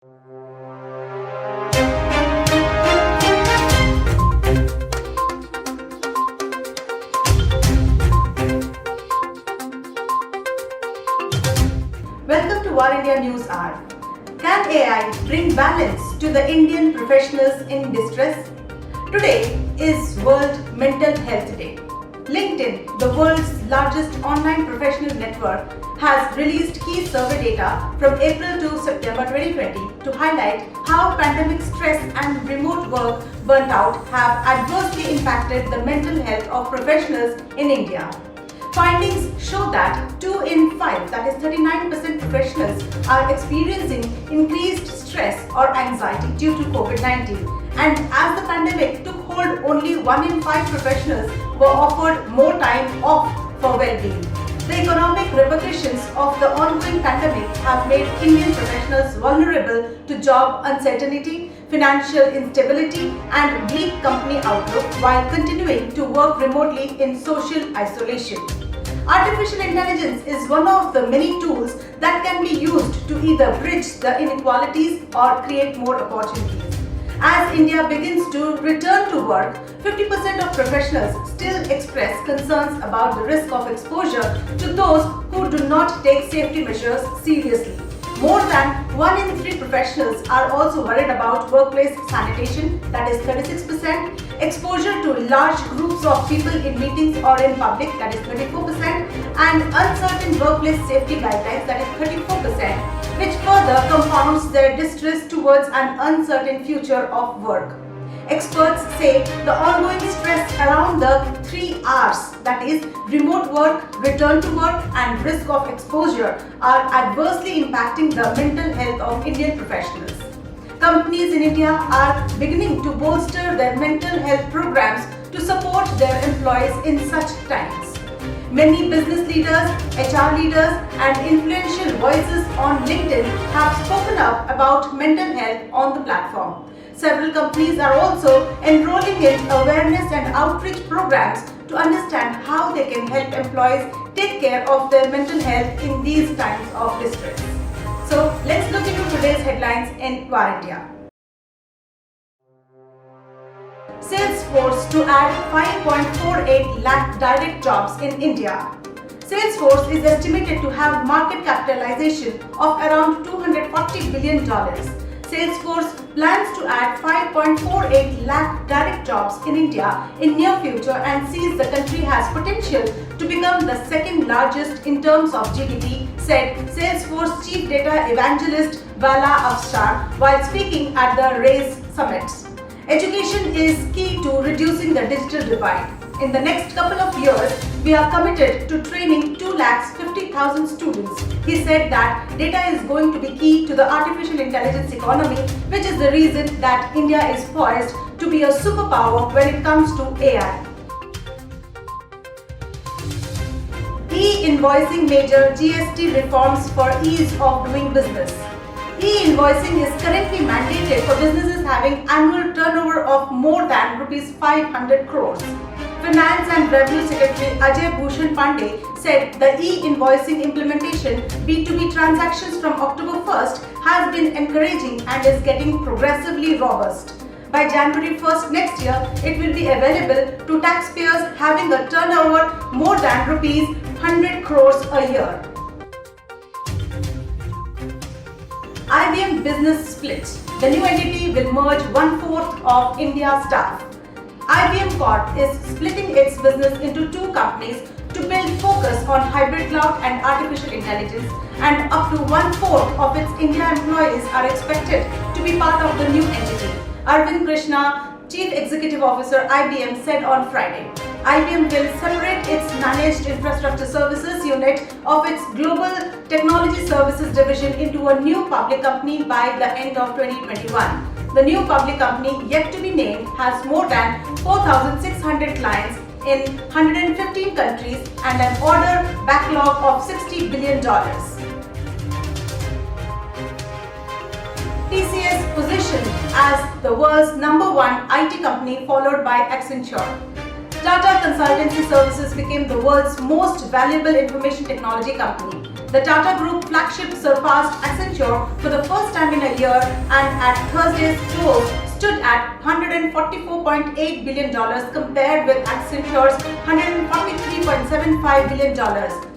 Welcome to War India News Hour. Can AI bring balance to the Indian professionals in distress? Today is World Mental Health Day. LinkedIn, the world's largest online professional network, has released key survey data from April to September 2020 to highlight how pandemic stress and remote work burnout have adversely impacted the mental health of professionals in India. Findings show that 2 in 5, that is 39% professionals, are experiencing increased stress or anxiety due to COVID-19. And as the pandemic took hold, only 1 in 5 professionals were offered more time off for well-being. The economic repercussions of the ongoing pandemic have made Indian professionals vulnerable to job uncertainty, financial instability, and bleak company outlook while continuing to work remotely in social isolation. Artificial intelligence is one of the many tools that can be used to either bridge the inequalities or create more opportunities. As India begins to return to work, 50% of professionals still express concerns about the risk of exposure to those who do not take safety measures seriously. More than 1 in 3 professionals are also worried about workplace sanitation, that is 36%, exposure to large groups of people in meetings or in public, that is 34%, and uncertain workplace safety guidelines, that is 34%, which further compounds their distress towards an uncertain future of work. Experts say the ongoing stress around the 3 Rs, that is remote work, return to work, and risk of exposure, are adversely impacting the mental health of Indian professionals. Companies in India are beginning to bolster their mental health programs to support their employees in such times. Many business leaders, HR leaders, and influential voices on LinkedIn have spoken up about mental health on the platform. Several companies are also enrolling in awareness and outreach programs to understand how they can help employees take care of their mental health in these times of distress. So let's look into today's headlines in War India. Salesforce to add 5.48 lakh direct jobs in India. Salesforce is estimated to have market capitalization of around $240 billion. Salesforce plans to add 5.48 lakh direct jobs in India in near future and sees the country has potential to become the second largest in terms of GDP, said Salesforce Chief Data Evangelist Vala Avstar while speaking at the RAISE Summit. Education is key to reducing the digital divide. In the next couple of years, we are committed to training 250,000 students. He said that data is going to be key to the artificial intelligence economy, which is the reason that India is poised to be a superpower when it comes to AI. E-invoicing major GST reforms for ease of doing business. E-invoicing is currently mandated for businesses having annual turnover of more than Rs 500 crores. Finance and Revenue Secretary Ajay Bhushan Pandey said the e-invoicing implementation B2B transactions from October 1st has been encouraging and is getting progressively robust. By January 1st next year, it will be available to taxpayers having a turnover more than Rs 100 crores a year. IBM business split. The new entity will merge 1/4 of India's staff. IBM Corp is splitting its business into 2 companies to build focus on hybrid cloud and artificial intelligence, and up to 1/4 of its India employees are expected to be part of the new entity. Arvind Krishna, Chief Executive Officer IBM, said on Friday. IBM will separate its Managed Infrastructure Services unit of its Global Technology Services division into a new public company by the end of 2021. The new public company, yet to be named, has more than 4,600 clients in 115 countries and an order backlog of $60 billion. TCS positioned as the world's #1 IT company, followed by Accenture. Tata Consultancy Services became the world's most valuable information technology company. The Tata Group flagship surpassed Accenture for the first time in a year and at Thursday's close stood at $144.8 billion compared with Accenture's $143.75 billion,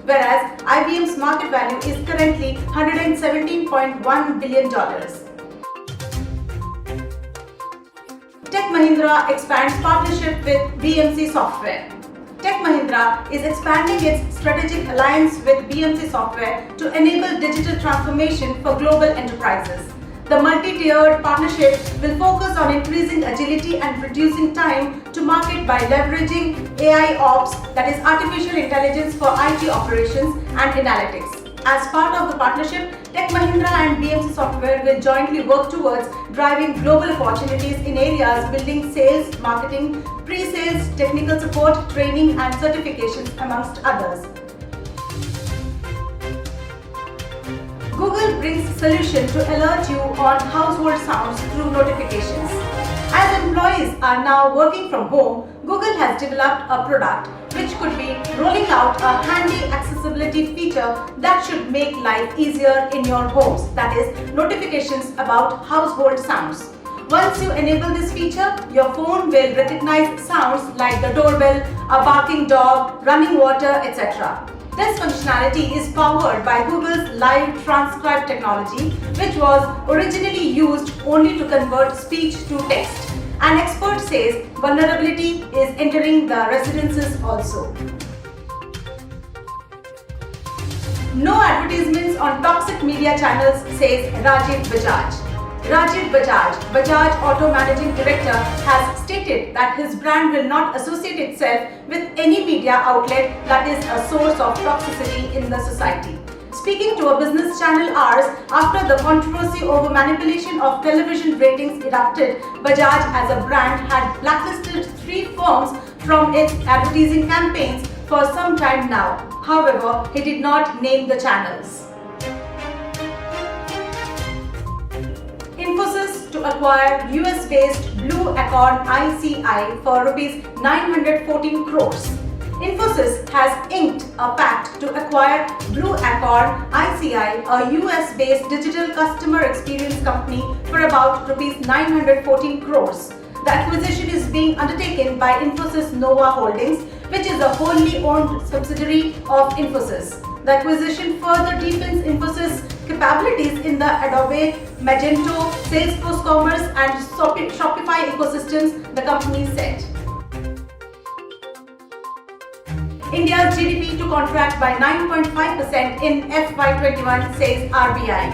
whereas IBM's market value is currently $117.1 billion. Tech Mahindra expands partnership with BMC Software. Tech Mahindra is expanding its strategic alliance with BMC Software to enable digital transformation for global enterprises. The multi-tiered partnership will focus on increasing agility and reducing time to market by leveraging AI Ops, that is artificial intelligence for IT operations and analytics. As part of the partnership, Tech Mahindra and BMC Software will jointly work towards driving global opportunities in areas building sales, marketing, pre-sales, technical support, training and certifications amongst others. Google brings solution to alert you on household sounds through notifications. As employees are now working from home, Google has developed a product which could be rolling out a handy accessibility feature that should make life easier in your homes, that is, notifications about household sounds. Once you enable this feature, your phone will recognize sounds like the doorbell, a barking dog, running water, etc. This functionality is powered by Google's Live Transcribe technology, which was originally used only to convert speech to text. An expert says vulnerability is entering the residences also. No advertisements on toxic media channels, says Rajiv Bajaj. Rajiv Bajaj, Bajaj Auto Managing Director, has stated that his brand will not associate itself with any media outlet that is a source of toxicity in the society. Speaking to a business channel hours after the controversy over manipulation of television ratings erupted, Bajaj as a brand had blacklisted 3 firms from its advertising campaigns for some time now. However, he did not name the channels. Infosys to acquire US-based Blue Acorn ICI for Rs 914 crores. Infosys has inked a pact to acquire Blue Acorn ICI, a US-based digital customer experience company, for about Rs 914 crores. The acquisition is being undertaken by Infosys Nova Holdings, which is a wholly owned subsidiary of Infosys. The acquisition further deepens Infosys' capabilities in the Adobe, Magento, Salesforce Commerce and Shopify ecosystems, the company said. India's GDP to contract by 9.5% in FY21, says RBI.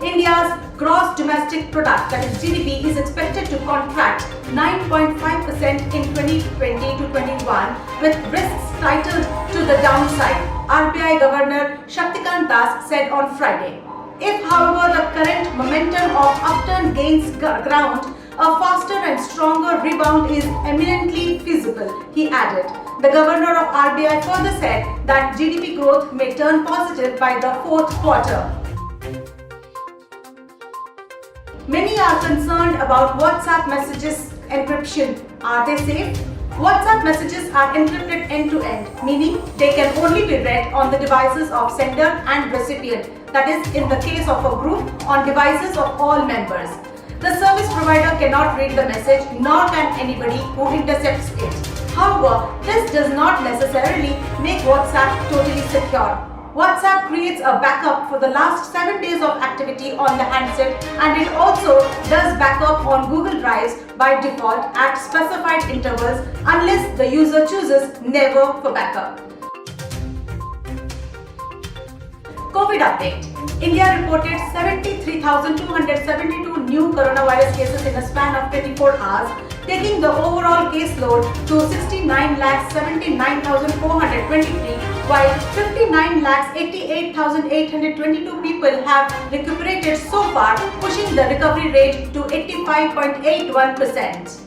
India's gross domestic product, that is GDP, is expected to contract 9.5% in 2020 to 21, with risks titled to the downside, RBI Governor Shaktikant Das said on Friday. If, however, the current momentum of upturn gains ground, a faster and stronger rebound is eminently feasible, he added. The governor of RBI further said that GDP growth may turn positive by the 4th quarter. Many are concerned about WhatsApp messages encryption. Are they safe? WhatsApp messages are encrypted end-to-end, meaning they can only be read on the devices of sender and recipient, that is, in the case of a group, on devices of all members. The service provider cannot read the message, nor can anybody who intercepts it. However, this does not necessarily make WhatsApp totally secure. WhatsApp creates a backup for the last 7 days of activity on the handset, and it also does backup on Google Drives by default at specified intervals unless the user chooses never for backup. COVID update. India reported 73,272 new coronavirus cases in a span of 24 hours, taking the overall caseload to 69,79,423, while 59,88,822 people have recuperated so far, pushing the recovery rate to 85.81%.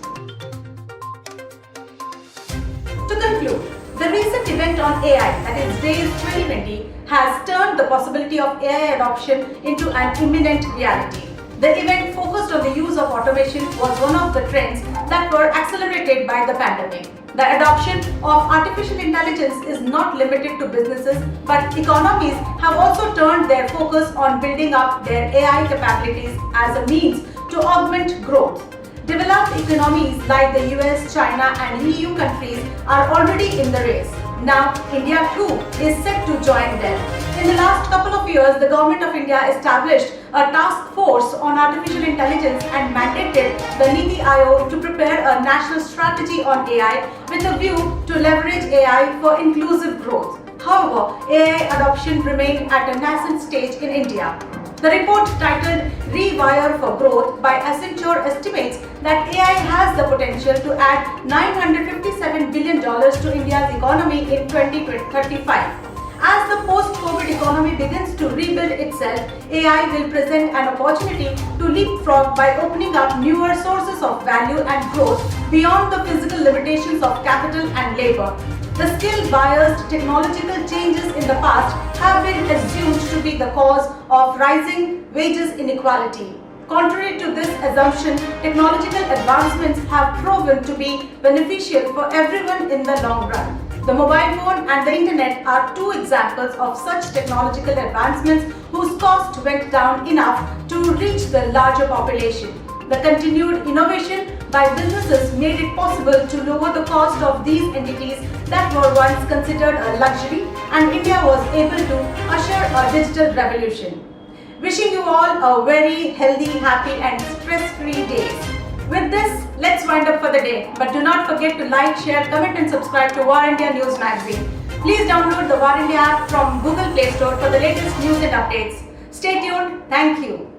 To conclude, the recent event on AI, that is DAYS 2020, has turned the possibility of AI adoption into an imminent reality. The event focused on the use of automation was one of the trends that were accelerated by the pandemic. The adoption of artificial intelligence is not limited to businesses, but economies have also turned their focus on building up their AI capabilities as a means to augment growth. Developed economies like the US, China, and EU countries are already in the race. Now, India too is set to join them. In the last couple of years, the Government of India established a task force on artificial intelligence and mandated the NITI Aayog to prepare a national strategy on AI with a view to leverage AI for inclusive growth. However, AI adoption remained at a nascent stage in India. The report titled Rewire for Growth by Accenture estimates that AI has the potential to add $957 billion to India's economy in 2035. As the post-COVID economy begins to rebuild itself, AI will present an opportunity to leapfrog by opening up newer sources of value and growth beyond the physical limitations of capital and labor. The skill-biased technological changes in the past have been assumed to be the cause of rising wages inequality. Contrary to this assumption, technological advancements have proven to be beneficial for everyone in the long run. The mobile phone and the internet are two examples of such technological advancements whose cost went down enough to reach the larger population. The continued innovation by businesses made it possible to lower the cost of these entities that were once considered a luxury, and India was able to usher a digital revolution. Wishing you all a very healthy, happy and stress-free days. With this, let's wind up for the day. But do not forget to like, share, comment and subscribe to War India News Magazine. Please download the War India app from Google Play Store for the latest news and updates. Stay tuned. Thank you.